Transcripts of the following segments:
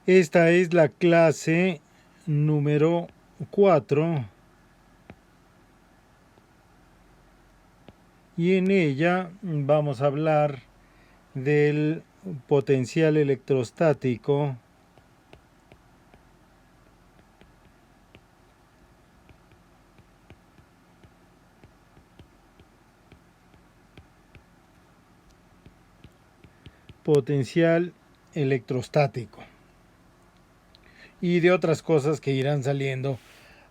Esta es la clase número 4 y en ella vamos a hablar del potencial electrostático y de otras cosas que irán saliendo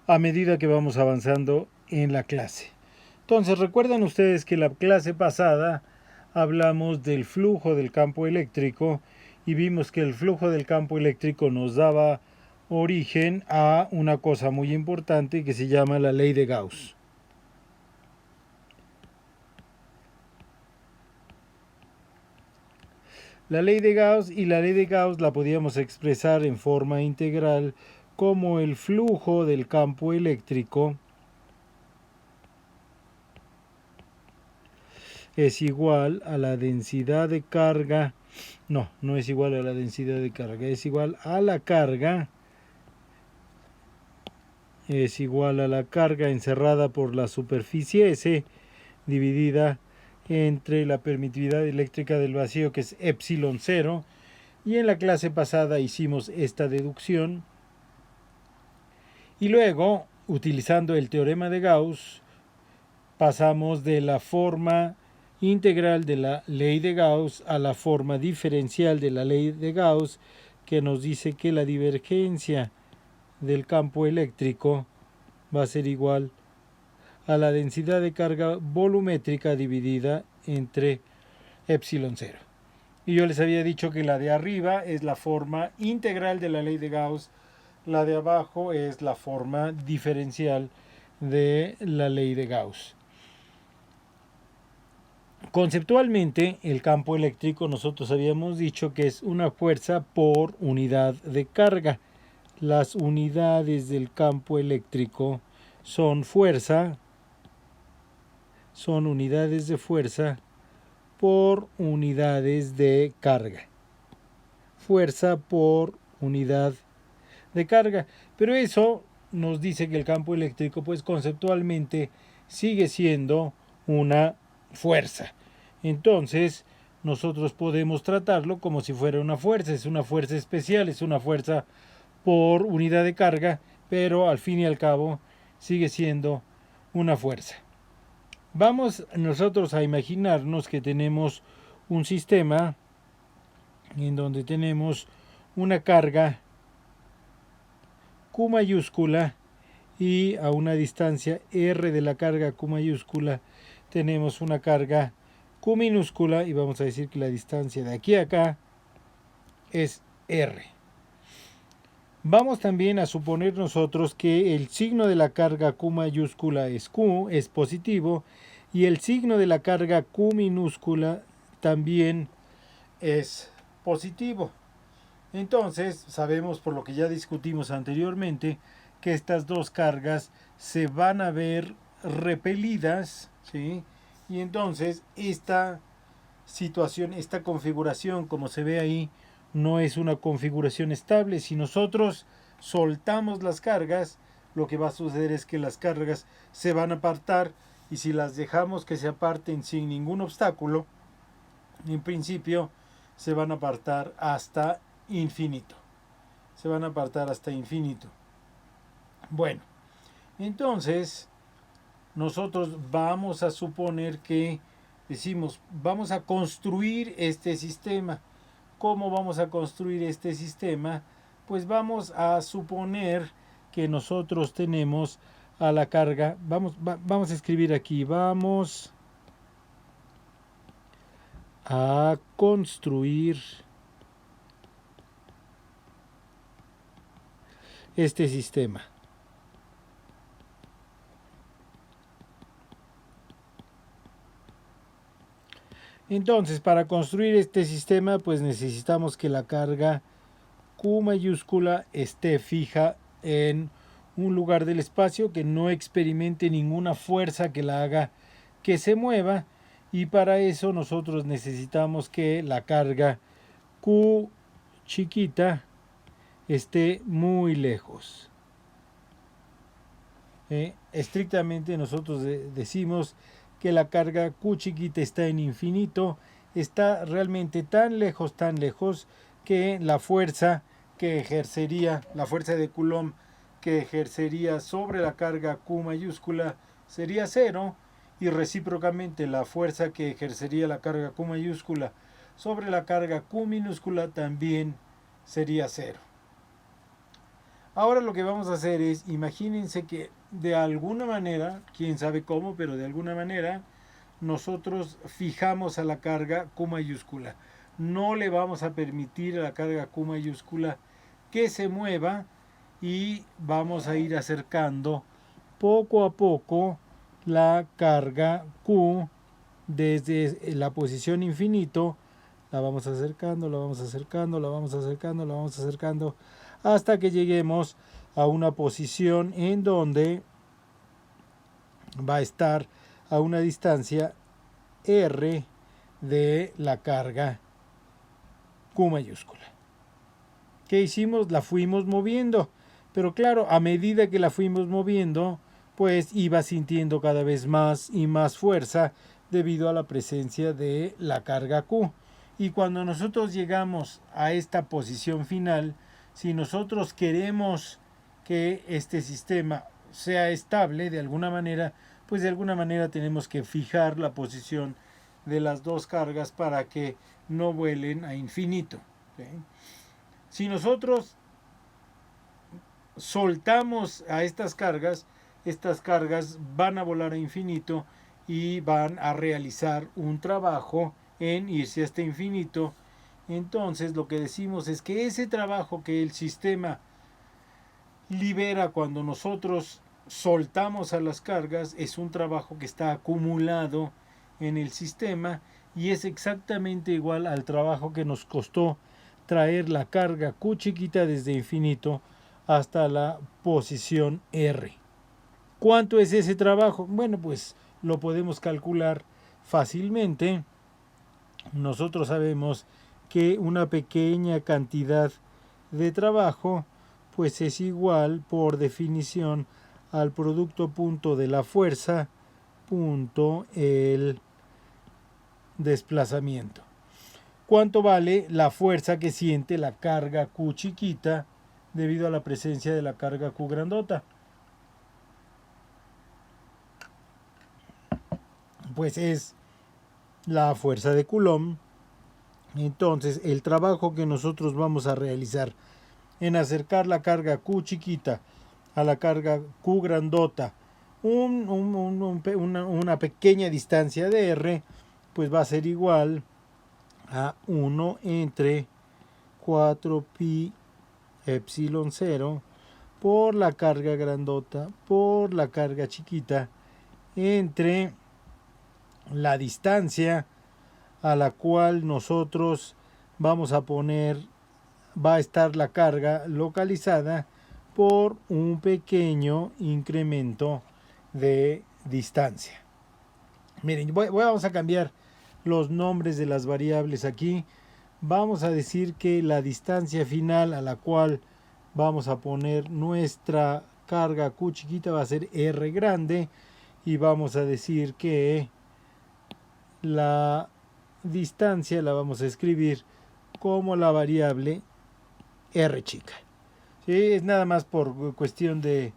a medida que vamos avanzando en la clase. Entonces, recuerdan ustedes que la clase pasada hablamos del flujo del campo eléctrico y vimos que el flujo del campo eléctrico nos daba origen a una cosa muy importante que se llama la ley de Gauss. La ley de Gauss la podíamos expresar en forma integral como el flujo del campo eléctrico es igual a la densidad de carga. No es igual a la densidad de carga, es igual a la carga. Es igual a la carga encerrada por la superficie S dividida entre la permitividad eléctrica del vacío, que es epsilon 0. Y en la clase pasada hicimos esta deducción. Y luego, utilizando el teorema de Gauss, pasamos de la forma integral de la ley de Gauss a la forma diferencial de la ley de Gauss, que nos dice que la divergencia del campo eléctrico va a ser igual a la densidad de carga volumétrica dividida entre epsilon 0. Y yo les había dicho que la de arriba es la forma integral de la ley de Gauss, la de abajo es la forma diferencial de la ley de Gauss. Conceptualmente, el campo eléctrico nosotros habíamos dicho que es una fuerza por unidad de carga. Las unidades del campo eléctrico son fuerza, son unidades de fuerza por unidades de carga. Fuerza por unidad de carga. Pero eso nos dice que el campo eléctrico, pues conceptualmente, sigue siendo una fuerza. Entonces, nosotros podemos tratarlo como si fuera una fuerza. Es una fuerza especial, es una fuerza por unidad de carga, pero al fin y al cabo sigue siendo una fuerza. Vamos nosotros a imaginarnos que tenemos un sistema en donde tenemos una carga Q mayúscula y a una distancia R de la carga Q mayúscula tenemos una carga Q minúscula y vamos a decir que la distancia de aquí a acá es R. Vamos también a suponer nosotros que el signo de la carga Q mayúscula es Q, es positivo, y el signo de la carga Q minúscula también es positivo. Entonces, sabemos por lo que ya discutimos anteriormente que estas dos cargas se van a ver repelidas, ¿sí? Y entonces esta situación, esta configuración, como se ve ahí, no es una configuración estable. Si nosotros soltamos las cargas, lo que va a suceder es que las cargas se van a apartar y si las dejamos que se aparten sin ningún obstáculo, en principio se van a apartar hasta infinito. Se van a apartar hasta infinito. Bueno, entonces nosotros vamos a suponer que decimos, vamos a construir este sistema. ¿Cómo vamos a construir este sistema? Pues vamos a suponer que nosotros tenemos a la carga, vamos a escribir aquí, vamos a construir este sistema. Entonces, para construir este sistema, pues necesitamos que la carga Q mayúscula esté fija en un lugar del espacio, que no experimente ninguna fuerza que la haga que se mueva, y para eso nosotros necesitamos que la carga Q chiquita esté muy lejos. Estrictamente nosotros decimos que la carga Q chiquita está en infinito, está realmente tan lejos que la fuerza la fuerza de Coulomb que ejercería sobre la carga Q mayúscula sería cero, y recíprocamente la fuerza que ejercería la carga Q mayúscula sobre la carga Q minúscula también sería cero. Ahora lo que vamos a hacer es, imagínense que de alguna manera, quién sabe cómo, pero de alguna manera, nosotros fijamos a la carga Q mayúscula. No le vamos a permitir a la carga Q mayúscula que se mueva, y vamos a ir acercando poco a poco la carga Q desde la posición infinito. La vamos acercando, la vamos acercando, la vamos acercando, la vamos acercando, hasta que lleguemos a una posición en donde va a estar a una distancia R de la carga Q mayúscula. ¿Qué hicimos? La fuimos moviendo, pero claro, a medida que la fuimos moviendo, pues iba sintiendo cada vez más y más fuerza debido a la presencia de la carga Q. Y cuando nosotros llegamos a esta posición final, si nosotros queremos que este sistema sea estable de alguna manera, pues de alguna manera tenemos que fijar la posición de las dos cargas para que no vuelen a infinito. ¿Sí? Si nosotros soltamos a estas cargas van a volar a infinito y van a realizar un trabajo en irse hasta infinito. Entonces lo que decimos es que ese trabajo que el sistema libera cuando nosotros soltamos a las cargas es un trabajo que está acumulado en el sistema, y es exactamente igual al trabajo que nos costó traer la carga Q chiquita desde infinito hasta la posición R. ¿Cuánto es ese trabajo? Bueno, pues lo podemos calcular fácilmente. Nosotros sabemos que una pequeña cantidad de trabajo pues es igual por definición al producto punto de la fuerza punto el desplazamiento. ¿Cuánto vale la fuerza que siente la carga Q chiquita debido a la presencia de la carga Q grandota? Pues es la fuerza de Coulomb. Entonces el trabajo que nosotros vamos a realizar en acercar la carga Q chiquita a la carga Q grandota una pequeña distancia de R, pues va a ser igual a 1 entre 4 pi epsilon 0 por la carga grandota por la carga chiquita entre la distancia a la cual nosotros vamos a poner, va a estar la carga localizada, por un pequeño incremento de distancia. Miren, vamos a cambiar los nombres de las variables aquí. Vamos a decir que la distancia final a la cual vamos a poner nuestra carga Q chiquita va a ser R grande, y vamos a decir que la distancia la vamos a escribir como la variable R chica. ¿Sí? Es nada más por cuestión de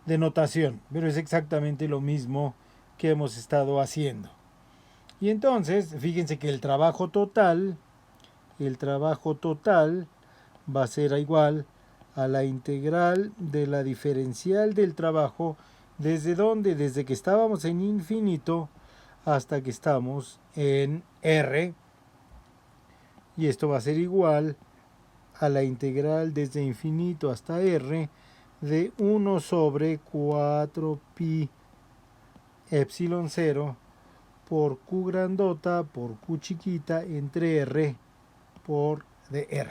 notación, pero es exactamente lo mismo que hemos estado haciendo. Y entonces, fíjense que el trabajo total va a ser igual a la integral de la diferencial del trabajo. ¿Desde dónde? Desde que estábamos en infinito hasta que estamos en R. Y esto va a ser igual a la integral desde infinito hasta R de 1 sobre 4 pi epsilon 0 por Q grandota por Q chiquita entre R por dr.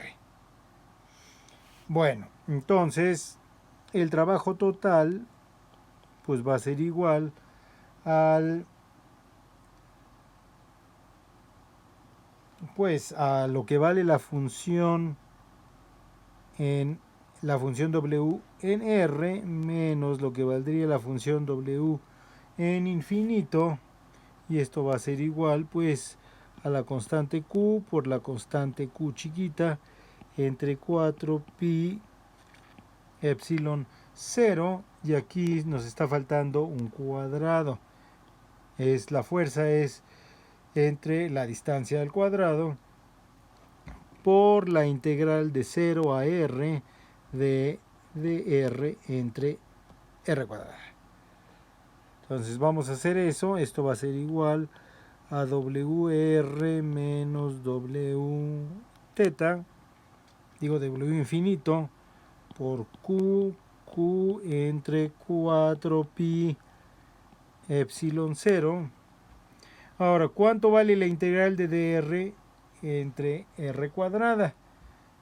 Bueno, entonces el trabajo total pues va a ser igual al pues a lo que vale la función en la función W en R menos lo que valdría la función W en infinito, y esto va a ser igual pues a la constante Q por la constante Q chiquita entre 4 pi epsilon 0, y aquí nos está faltando un cuadrado. La fuerza es entre la distancia al cuadrado por la integral de 0 a r de R entre R cuadrada. Entonces vamos a hacer eso. Esto va a ser igual a WR menos W teta, digo W infinito, por Q entre 4 pi epsilon 0. Ahora, ¿cuánto vale la integral de dr entre r cuadrada?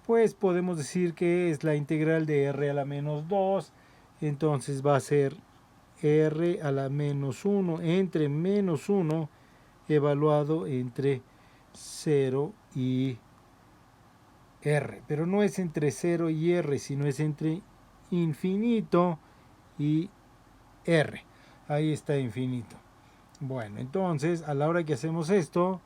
Pues podemos decir que es la integral de r a la menos 2, entonces va a ser r a la menos 1 entre menos 1 evaluado entre 0 y r, pero no es entre 0 y r, sino es entre infinito y r. Ahí está infinito. Bueno, entonces a la hora que hacemos esto,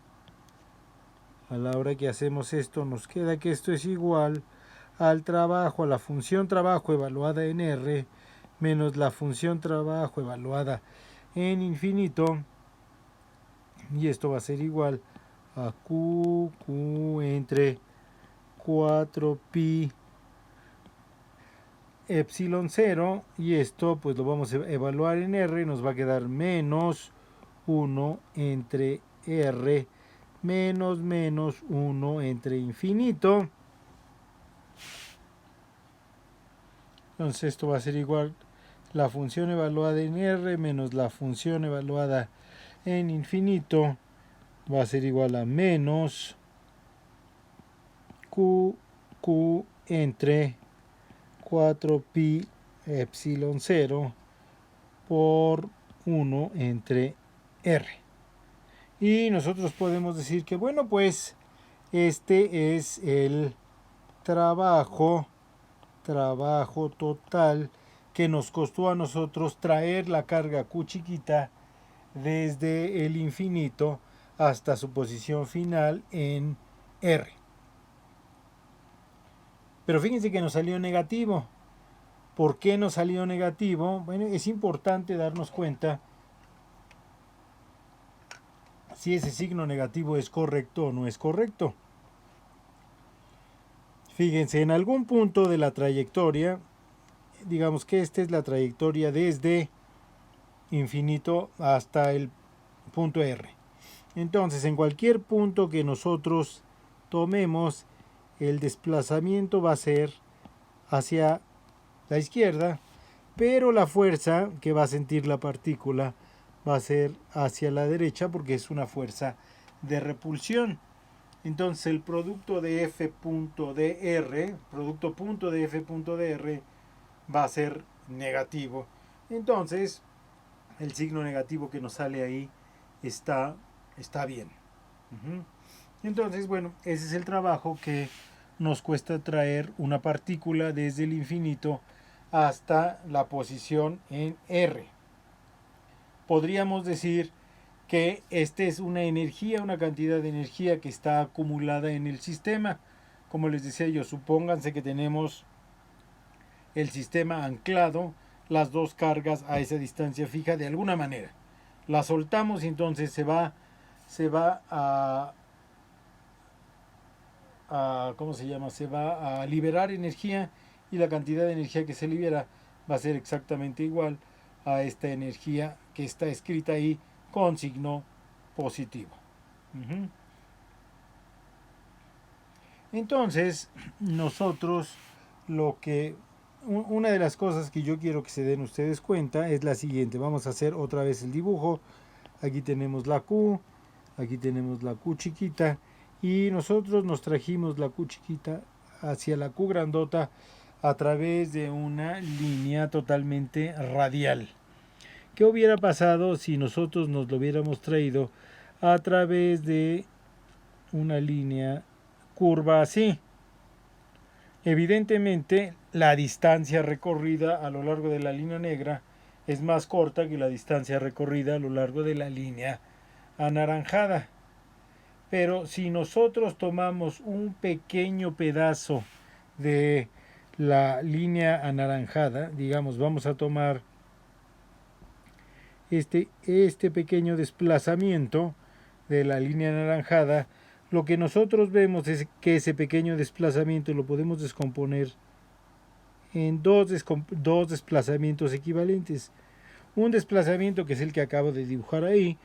nos queda que esto es igual al trabajo, a la función trabajo evaluada en r menos la función trabajo evaluada en infinito, y esto va a ser igual a Q entre 4 pi epsilon 0, y esto pues lo vamos a evaluar en r, nos va a quedar menos 1 entre r menos 1 entre infinito. Entonces esto va a ser igual la función evaluada en r menos la función evaluada en infinito, va a ser igual a menos Q entre 4 pi epsilon 0 por 1 entre r. Y nosotros podemos decir que, bueno, pues este es el trabajo total que nos costó a nosotros traer la carga Q chiquita desde el infinito hasta su posición final en R. Pero fíjense que nos salió negativo. ¿Por qué nos salió negativo? Bueno, es importante darnos cuenta si ese signo negativo es correcto o no es correcto. Fíjense, en algún punto de la trayectoria, digamos que esta es la trayectoria desde infinito hasta el punto R. Entonces, en cualquier punto que nosotros tomemos, el desplazamiento va a ser hacia la izquierda, pero la fuerza que va a sentir la partícula va a ser hacia la derecha porque es una fuerza de repulsión. Entonces el producto de F punto dr, producto punto de F punto dr va a ser negativo. Entonces el signo negativo que nos sale ahí está bien. Entonces, bueno, ese es el trabajo que nos cuesta traer una partícula desde el infinito hasta la posición en R. Podríamos decir que esta es una energía, una cantidad de energía que está acumulada en el sistema. Como les decía yo, supónganse que tenemos el sistema anclado, las dos cargas a esa distancia fija de alguna manera. La soltamos y entonces se va ¿cómo se llama? Se va a liberar energía, y la cantidad de energía que se libera va a ser exactamente igual a esta energía que está escrita ahí con signo positivo. Entonces, nosotros una de las cosas que yo quiero que se den ustedes cuenta es la siguiente. Vamos a hacer otra vez el dibujo. Aquí tenemos la Q, aquí tenemos la Q chiquita, y nosotros nos trajimos la Q chiquita hacia la Q grandota a través de una línea totalmente radial. ¿Qué hubiera pasado si nosotros nos lo hubiéramos traído a través de una línea curva así? Evidentemente la distancia recorrida a lo largo de la línea negra es más corta que la distancia recorrida a lo largo de la línea anaranjada. Pero si nosotros tomamos un pequeño pedazo de la línea anaranjada, digamos, vamos a tomar este pequeño desplazamiento de la línea anaranjada, lo que nosotros vemos es que ese pequeño desplazamiento lo podemos descomponer en dos desplazamientos equivalentes. Un desplazamiento que es el que acabo de dibujar ahí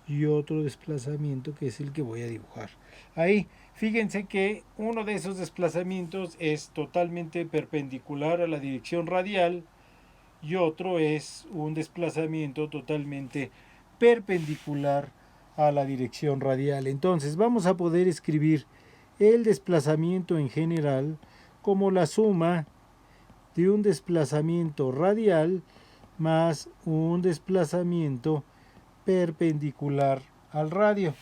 y otro desplazamiento que es el que voy a dibujar ahí. Fíjense que uno de esos desplazamientos es totalmente perpendicular a la dirección radial y otro es un desplazamiento totalmente perpendicular a la dirección radial. Entonces vamos a poder escribir el desplazamiento en general como la suma de un desplazamiento radial más un desplazamiento perpendicular al radio.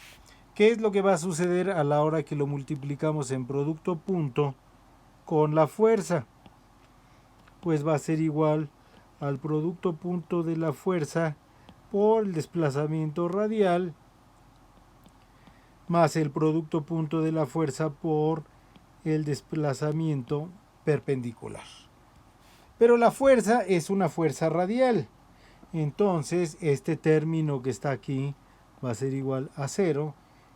¿Qué es lo que va a suceder a la hora que lo multiplicamos en producto punto con la fuerza? Pues va a ser igual al producto punto de la fuerza por el desplazamiento radial más el producto punto de la fuerza por el desplazamiento perpendicular. Pero la fuerza es una fuerza radial. Entonces este término que está aquí va a ser igual a 0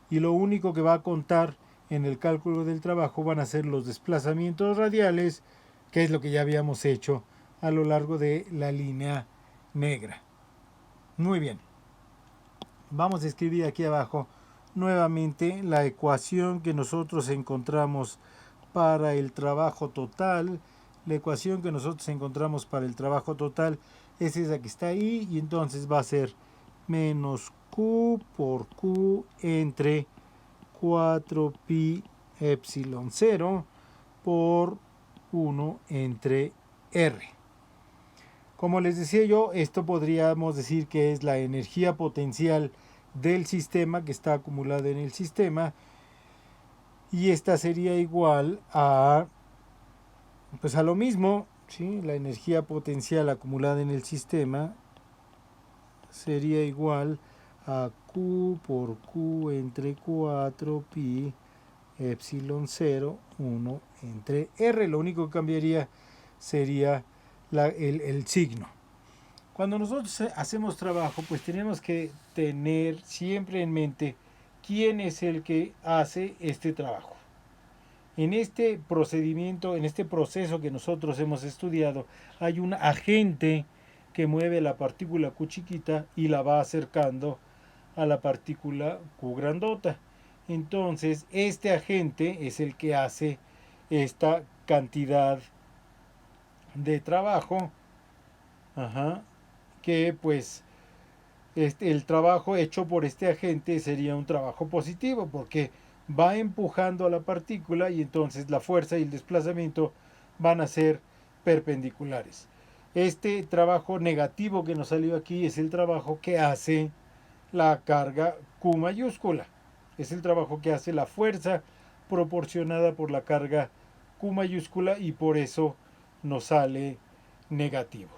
y lo único que va a contar en el cálculo del trabajo van a ser los desplazamientos radiales, que es lo que ya habíamos hecho a lo largo de la línea negra. Muy bien. Vamos a escribir aquí abajo nuevamente la ecuación que nosotros encontramos para el trabajo total. La ecuación que nosotros encontramos para el trabajo total es esa que está ahí y entonces va a ser menos Q por Q entre 4pi epsilon 0 por 1 entre R. Como les decía yo, esto podríamos decir que es la energía potencial del sistema que está acumulada en el sistema y esta sería igual a pues a lo mismo, ¿sí? La energía potencial acumulada en el sistema sería igual a Q por Q entre 4 pi epsilon 0 1 entre R. Lo único que cambiaría sería el signo. Cuando nosotros hacemos trabajo, pues tenemos que tener siempre en mente quién es el que hace este trabajo. En este procedimiento, en este proceso que nosotros hemos estudiado, hay un agente que mueve la partícula Q chiquita y la va acercando a la partícula Q grandota. Entonces, este agente es el que hace esta cantidad de trabajo, que pues el trabajo hecho por este agente sería un trabajo positivo porque va empujando a la partícula y entonces la fuerza y el desplazamiento van a ser perpendiculares. Este trabajo negativo que nos salió aquí es el trabajo que hace la carga Q mayúscula. Es el trabajo que hace la fuerza proporcionada por la carga Q mayúscula y por eso nos sale negativo.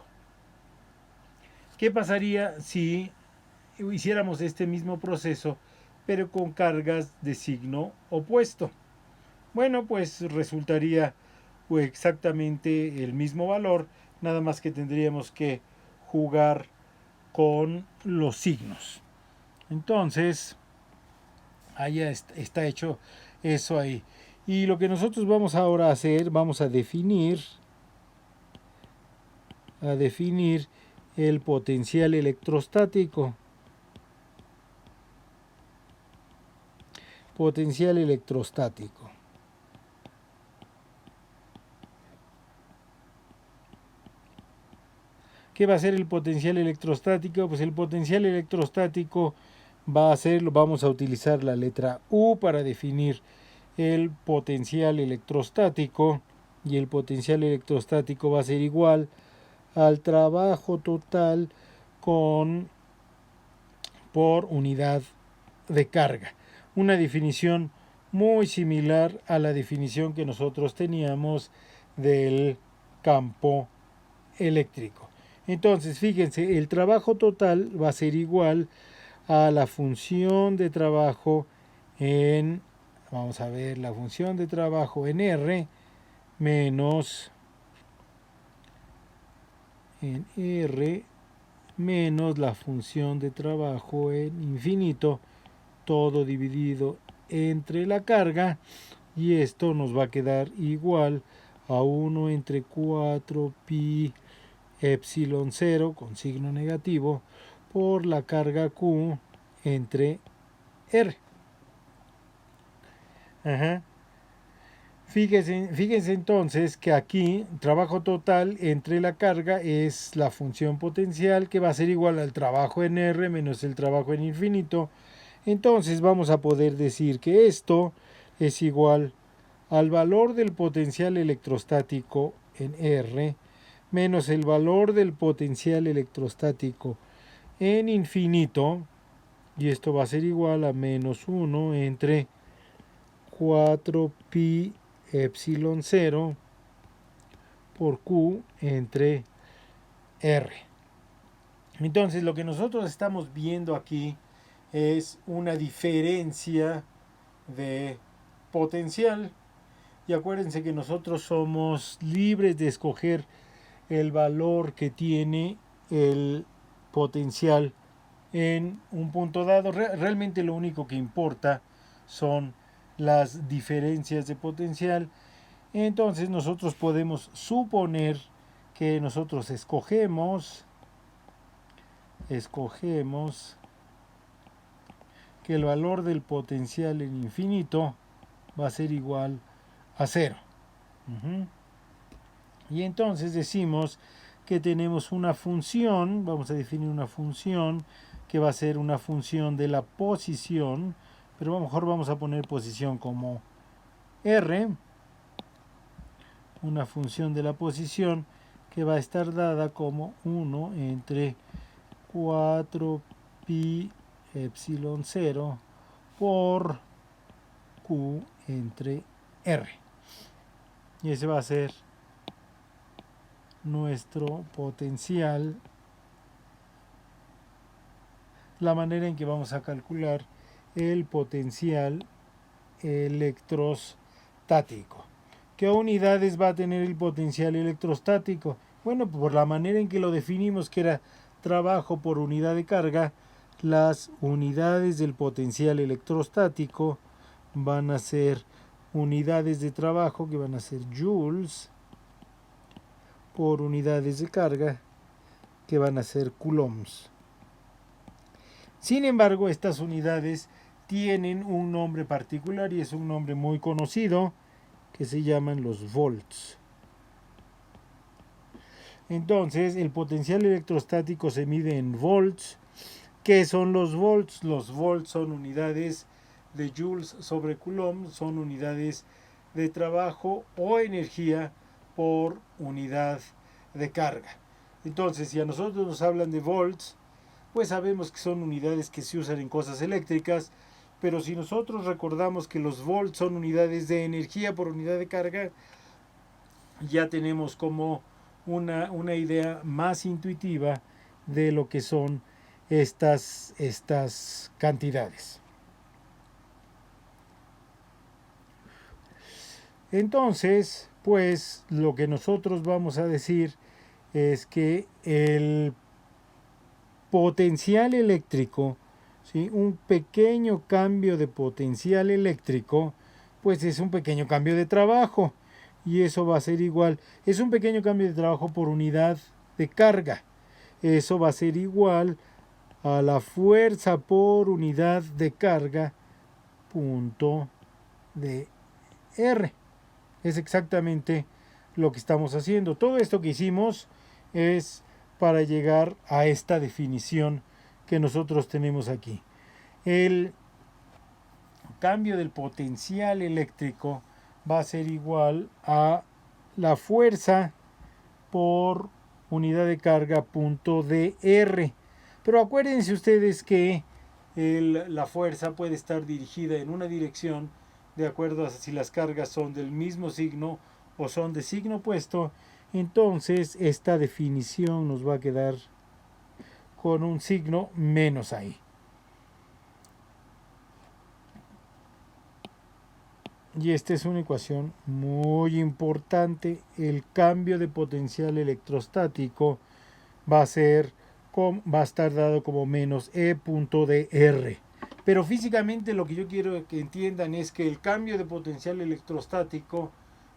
¿Qué pasaría si hiciéramos este mismo proceso pero con cargas de signo opuesto? Bueno, pues resultaría exactamente el mismo valor, nada más que tendríamos que jugar con los signos. Entonces, ahí está hecho eso ahí. Y lo que nosotros vamos ahora a hacer, vamos a definir el potencial electrostático. Potencial electrostático. ¿Qué va a ser el potencial electrostático? Pues el potencial electrostático va a ser, vamos a utilizar la letra U para definir el potencial electrostático y el potencial electrostático va a ser igual al trabajo total por unidad de carga. Una definición muy similar a la definición que nosotros teníamos del campo eléctrico. Entonces, fíjense, el trabajo total va a ser igual a la función de trabajo en, vamos a ver, la función de trabajo en R menos la función de trabajo en infinito, todo dividido entre la carga, y esto nos va a quedar igual a 1 entre 4 pi epsilon 0 con signo negativo por la carga Q entre R. Ajá. Fíjense entonces que aquí trabajo total entre la carga es la función potencial, que va a ser igual al trabajo en R menos el trabajo en infinito. Entonces vamos a poder decir que esto es igual al valor del potencial electrostático en R menos el valor del potencial electrostático en infinito, y esto va a ser igual a menos 1 entre 4 pi epsilon 0 por Q entre R. Entonces lo que nosotros estamos viendo aquí es una diferencia de potencial, y acuérdense que nosotros somos libres de escoger el valor que tiene el potencial en un punto dado. Realmente lo único que importa son las diferencias de potencial. Entonces nosotros podemos suponer que nosotros escogemos que el valor del potencial en infinito va a ser igual a 0. Y entonces decimos que tenemos una función, vamos a definir una función que va a ser una función de la posición, pero a lo mejor vamos a poner posición como R, una función de la posición que va a estar dada como 1 entre 4 pi epsilon 0 por Q entre R. Y ese va a ser nuestro potencial, la manera en que vamos a calcular el potencial electrostático. ¿Qué unidades va a tener el potencial electrostático? Bueno, por la manera en que lo definimos, que era trabajo por unidad de carga, las unidades del potencial electrostático van a ser unidades de trabajo, que van a ser joules, por unidades de carga, que van a ser coulombs. Sin embargo, estas unidades tienen un nombre particular, y es un nombre muy conocido, que se llaman los volts. Entonces, el potencial electrostático se mide en volts. ¿Qué son los volts? Los volts son unidades de joules sobre coulomb, son unidades de trabajo o energía por unidad de carga. Entonces, si a nosotros nos hablan de volts, pues sabemos que son unidades que se usan en cosas eléctricas, pero si nosotros recordamos que los volts son unidades de energía por unidad de carga, ya tenemos como una idea más intuitiva de lo que son estas cantidades. Entonces, pues lo que nosotros vamos a decir es que el potencial eléctrico, ¿sí? Un pequeño cambio de potencial eléctrico, pues es un pequeño cambio de trabajo, y eso va a ser igual, es un pequeño cambio de trabajo por unidad de carga, eso va a ser igual a la fuerza por unidad de carga punto de R. Es exactamente lo que estamos haciendo. Todo esto que hicimos es para llegar a esta definición que nosotros tenemos aquí. El cambio del potencial eléctrico va a ser igual a la fuerza por unidad de carga punto de R. Pero acuérdense ustedes que la fuerza puede estar dirigida en una dirección de acuerdo a si las cargas son del mismo signo o son de signo opuesto. entonces esta definición nos va a quedar con un signo menos ahí. Y esta es una ecuación muy importante. El cambio de potencial electrostático va a estar dado como menos E punto dr. Pero físicamente lo que yo quiero que entiendan es que el cambio de potencial electrostático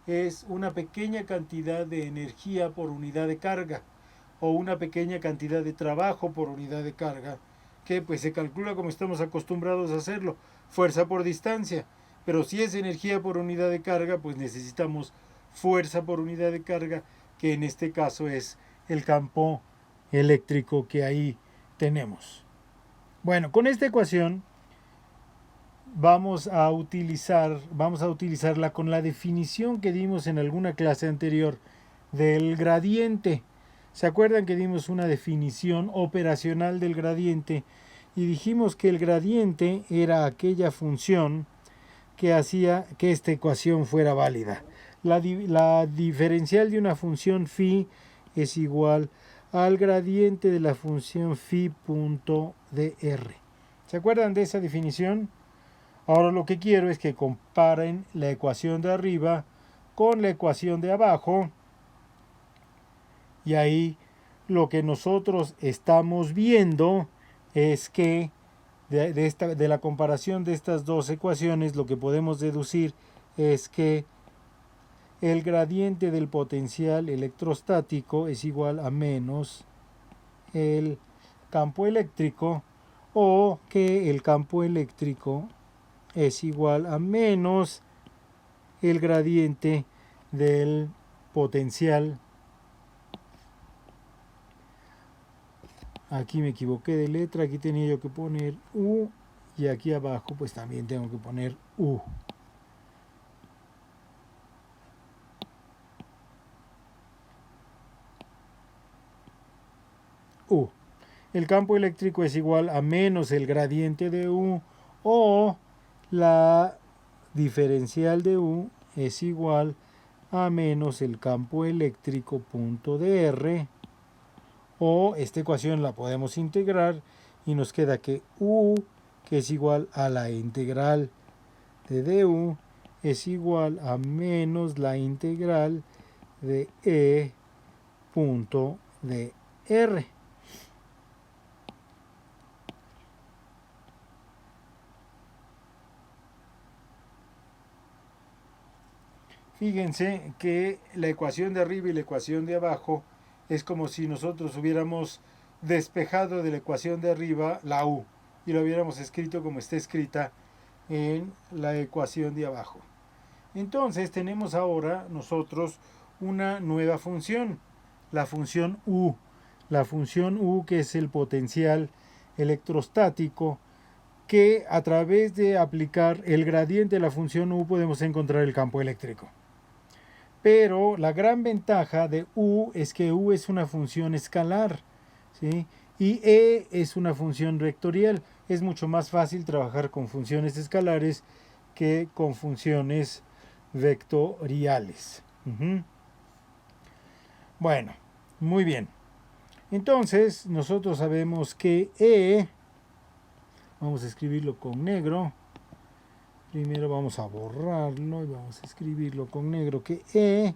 es una pequeña cantidad de energía por unidad de carga o una pequeña cantidad de trabajo por unidad de carga, que pues se calcula como estamos acostumbrados a hacerlo, fuerza por distancia. Pero si es energía por unidad de carga, pues necesitamos fuerza por unidad de carga, que en este caso es el campo eléctrico que ahí tenemos. Bueno, con esta ecuación vamos a utilizarla con la definición que dimos en alguna clase anterior del gradiente. ¿Se acuerdan que dimos una definición operacional del gradiente y dijimos que el gradiente era aquella función que hacía que esta ecuación fuera válida? La diferencial de una función phi es igual al gradiente de la función phi punto dr. ¿Se acuerdan de esa definición? Ahora lo que quiero es que comparen la ecuación de arriba con la ecuación de abajo, y ahí lo que nosotros estamos viendo es que de la comparación de estas dos ecuaciones lo que podemos deducir es que el gradiente del potencial electrostático es igual a menos el campo eléctrico, o que el campo eléctrico es igual a menos el gradiente del potencial. Aquí me equivoqué de letra, aquí tenía yo que poner U, y aquí abajo pues también tengo que poner U. U. El campo eléctrico es igual a menos el gradiente de U, o la diferencial de U es igual a menos el campo eléctrico punto dr, o esta ecuación la podemos integrar y nos queda que U, que es igual a la integral de du, es igual a menos la integral de E punto dr. Fíjense que la ecuación de arriba y la ecuación de abajo es como si nosotros hubiéramos despejado de la ecuación de arriba la U y lo hubiéramos escrito como está escrita en la ecuación de abajo. Entonces tenemos ahora nosotros una nueva función, la función U. La función U, que es el potencial electrostático, que a través de aplicar el gradiente de la función U podemos encontrar el campo eléctrico. Pero la gran ventaja de U es que U es una función escalar, ¿sí? Y E es una función vectorial. Es mucho más fácil trabajar con funciones escalares que con funciones vectoriales. Bueno, muy bien. Entonces, nosotros sabemos que E, vamos a escribirlo con negro. Primero vamos a borrarlo y vamos a escribirlo con negro, que E,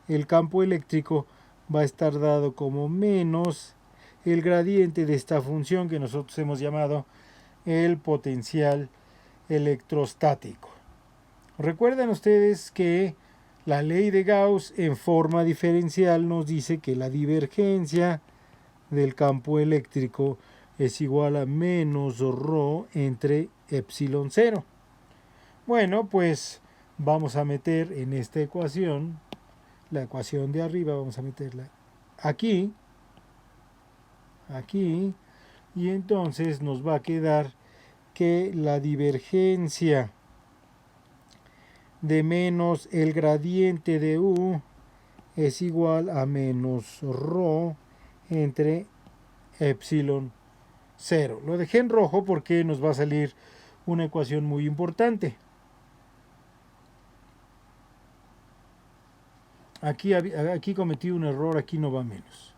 el campo eléctrico, va a estar dado como menos el gradiente de esta función que nosotros hemos llamado el potencial electrostático. Recuerden ustedes que la ley de Gauss en forma diferencial nos dice que la divergencia del campo eléctrico es igual a menos ρ entre epsilon 0. Bueno, pues vamos a meter en esta ecuación, la ecuación de arriba, vamos a meterla aquí, aquí, y entonces nos va a quedar que la divergencia de menos el gradiente de U es igual a menos ρ entre epsilon 0. Lo dejé en rojo porque nos va a salir una ecuación muy importante. aquí cometí un error, aquí no va menos.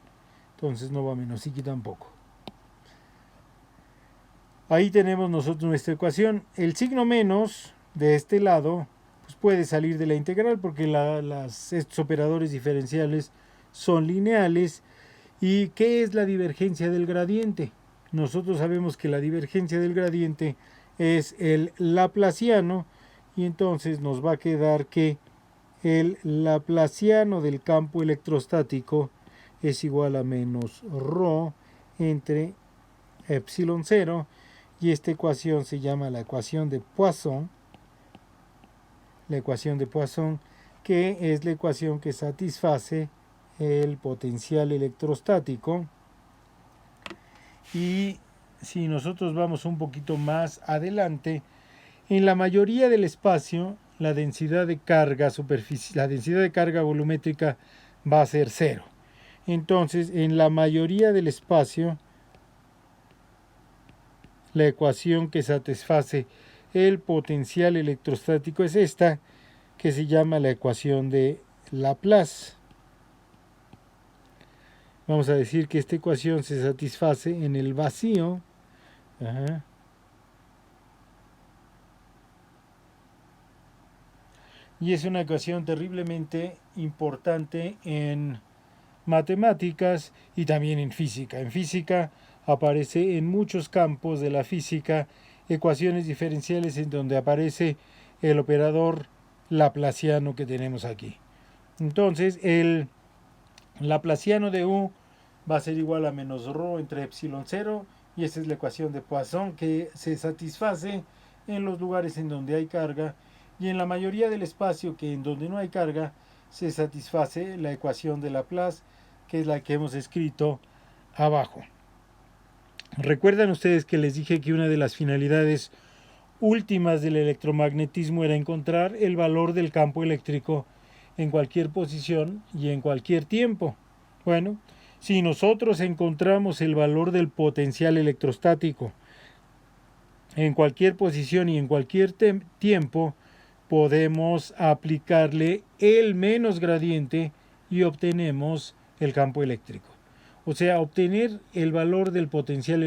Entonces no va menos, aquí tampoco. Ahí tenemos nosotros nuestra ecuación. El signo menos de este lado pues puede salir de la integral porque estos operadores diferenciales son lineales. ¿Y qué es la divergencia del gradiente? Nosotros sabemos que la divergencia del gradiente es el laplaciano y entonces nos va a quedar que el laplaciano del campo electrostático es igual a menos ρ entre epsilon 0 y esta ecuación se llama la ecuación de Poisson, que es la ecuación que satisface el potencial electrostático. Y si nosotros vamos un poquito más adelante, en la mayoría del espacio la densidad de carga volumétrica va a ser 0. Entonces, en la mayoría del espacio, la ecuación que satisface el potencial electrostático es esta, que se llama la ecuación de Laplace. Vamos a decir que esta ecuación se satisface en el vacío. Ajá. Y es una ecuación terriblemente importante en matemáticas y también en física. En física aparece en muchos campos de la física ecuaciones diferenciales en donde aparece el operador laplaciano que tenemos aquí. Entonces el laplaciano de U va a ser igual a menos ρ entre epsilon 0 y esa es la ecuación de Poisson que se satisface en los lugares en donde hay carga y en la mayoría del espacio que en donde no hay carga se satisface la ecuación de Laplace, que es la que hemos escrito abajo. ¿Recuerdan ustedes que les dije que una de las finalidades últimas del electromagnetismo era encontrar el valor del campo eléctrico en cualquier posición y en cualquier tiempo? Bueno, si nosotros encontramos el valor del potencial electrostático en cualquier posición y en cualquier tiempo, podemos aplicarle el menos gradiente y obtenemos el campo eléctrico. O sea, obtener el valor del potencial